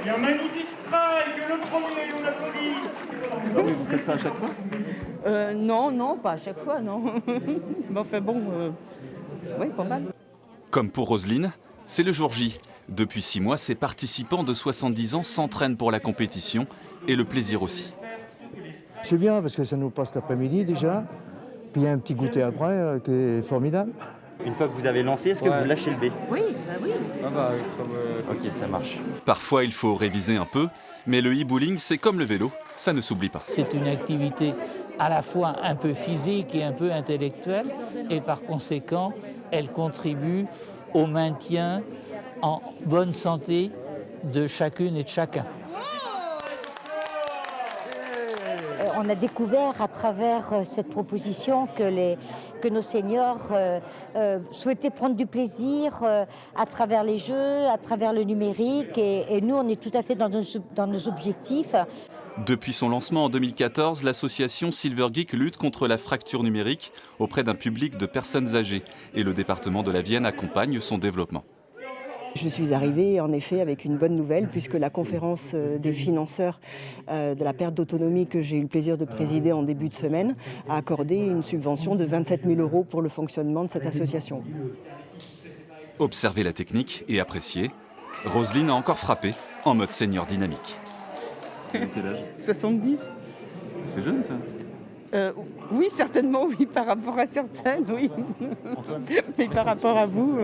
Et un magnifique strike, le premier, on applaudit. Ah oui, vous faites ça à chaque fois? Non, pas à chaque fois, non. Mais enfin bon, oui, pas mal. Comme pour Roselyne, c'est le jour J. Depuis 6 mois, ces participants de 70 ans s'entraînent pour la compétition et le plaisir aussi. C'est bien parce que ça nous passe l'après-midi déjà, puis il y a un petit goûter après qui est formidable. Une fois que vous avez lancé, est-ce que vous lâchez le B? Oui, oui. Ok, ça marche. Parfois, il faut réviser un peu, mais le e-bowling, c'est comme le vélo, ça ne s'oublie pas. C'est une activité à la fois un peu physique et un peu intellectuelle, et par conséquent, elle contribue au maintien en bonne santé de chacune et de chacun. On a découvert à travers cette proposition que nos seniors souhaitaient prendre du plaisir à travers les jeux, à travers le numérique, et nous on est tout à fait dans nos objectifs. Depuis son lancement en 2014, l'association Silver Geek lutte contre la fracture numérique auprès d'un public de personnes âgées et le département de la Vienne accompagne son développement. Je suis arrivée en effet avec une bonne nouvelle puisque la conférence des financeurs de la perte d'autonomie que j'ai eu le plaisir de présider en début de semaine a accordé une subvention de 27 000 € pour le fonctionnement de cette association. Observer la technique et apprécier, Roselyne a encore frappé en mode senior dynamique. Quel âge? 70. C'est jeune ça? Oui, certainement, oui, par rapport à certaines, oui. Mais par rapport à vous...